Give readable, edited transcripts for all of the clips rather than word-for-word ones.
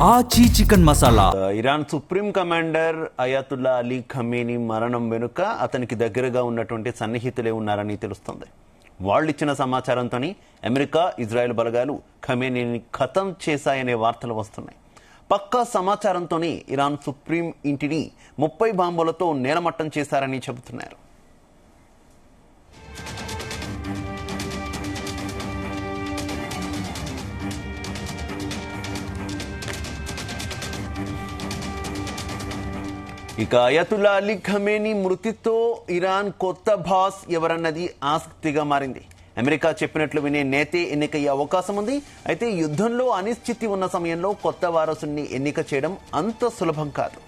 ఆచి chicken masala. Iran supreme commander అయాతుల్లా Ali Khamenei మరణం వెనుక అతనికి దగ్గరగా ఉన్నటువంటి సన్నిహితులే ఉన్నారని తెలుస్తుంది. వాళ్ళిచ్చిన సమాచారంతోని అమెరికా, ఇజ్రాయెల్ బలగాలు ఖమేనీని ఖతం చేశాయనే వార్తలు వస్తున్నాయి. పక్కా సమాచారంతోనే ఇరాన్ సుప్రీం ఇంటిని 30 బాంబులతో నేలమట్టం చేశారని చెబుతున్నారు. ఇక అయతుల్లా అలీ ఖమేనీ మృతితో ఇరాన్ కొత్త బాస్ ఎవరన్నది ఆసక్తిగా మారింది. అమెరికా చెప్పినట్లు వినే నేతే ఎన్నికయ్యే అవకాశం ఉంది. అయితే యుద్ధంలో అనిశ్చితి ఉన్న సమయంలో కొత్త వారసుని ఎన్నిక చేయడం అంత సులభం కాదు.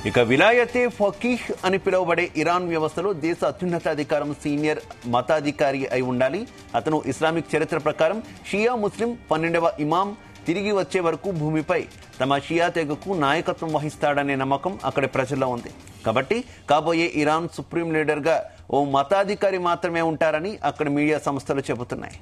ఇక విలాయతే ఫకీహ్ అని పిలువబడే ఇరాన్ వ్యవస్థలో దేశ అత్యున్నత అధికారం సీనియర్ మతాధికారి అయి ఉండాలి. అతను ఇస్లామిక్ చరిత్ర ప్రకారం షియా ముస్లిం 12వ ఇమాం తిరిగి వచ్చే వరకు భూమిపై తమ షియా తెగకు నాయకత్వం వహిస్తాడనే నమ్మకం అక్కడి ప్రజల్లో ఉంది. కాబట్టి కాబోయే ఇరాన్ సుప్రీం లీడర్గా ఓ మతాధికారి మాత్రమే ఉంటారని అక్కడి మీడియా సంస్థలు చెబుతున్నాయి.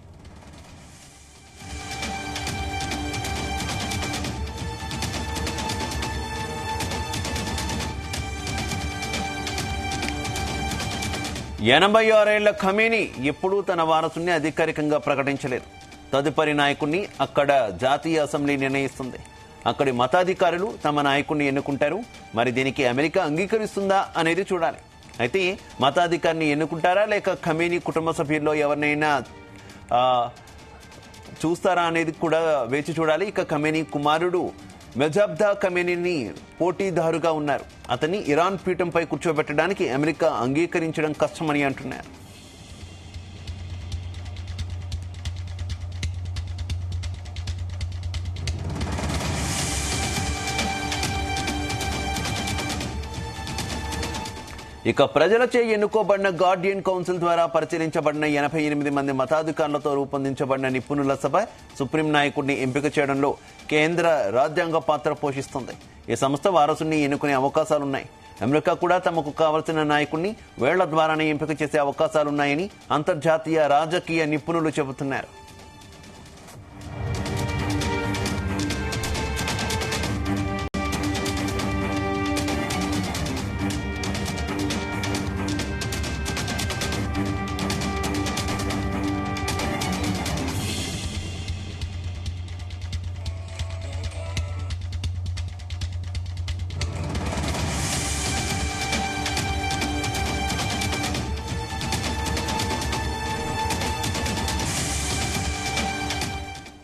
ఎనభై 86 ఏళ్ల ఖమేనీ ఎప్పుడూ తన వారసుని అధికారికంగా ప్రకటించలేదు. తదుపరి నాయకుడిని అక్కడ జాతీయ అసెంబ్లీ నిర్ణయిస్తుంది. అక్కడి మతాధికారులు తమ నాయకుడిని ఎన్నుకుంటారు. మరి దీనికి అమెరికా అంగీకరిస్తుందా అనేది చూడాలి. అయితే మతాధికారిని ఎన్నుకుంటారా లేక ఖమేనీ కుటుంబ సభ్యుల్లో ఎవరినైనా చూస్తారా అనేది కూడా వేచి చూడాలి. ఇక ఖమేనీ కుమారుడు మెజాబ్దా ఖమేనీని పోటీదారుగా ఉన్నారు. అతన్ని ఇరాన్ పీఠంపై కూర్చోబెట్టడానికి అమెరికా అంగీకరించడం కష్టమని అంటున్నారు. ఇక ప్రజలచే ఎన్నుకోబడిన గార్డియన్ కౌన్సిల్ ద్వారా పరిశీలించబడిన 88 మంది మతాధికారులతో రూపొందించబడిన నిపుణుల సభ సుప్రీం నాయకుడిని ఎంపిక చేయడంలో కేంద్ర రాజ్యాంగ పాత్ర పోషిస్తుంది. ఈ సంస్థ వారసుని ఎన్నుకునే అవకాశాలున్నాయి. అమెరికా కూడా తమకు కావలసిన నాయకుడిని వేళ్ల ద్వారానే ఎంపిక చేసే అవకాశాలున్నాయని అంతర్జాతీయ రాజకీయ నిపుణులు చెబుతున్నారు.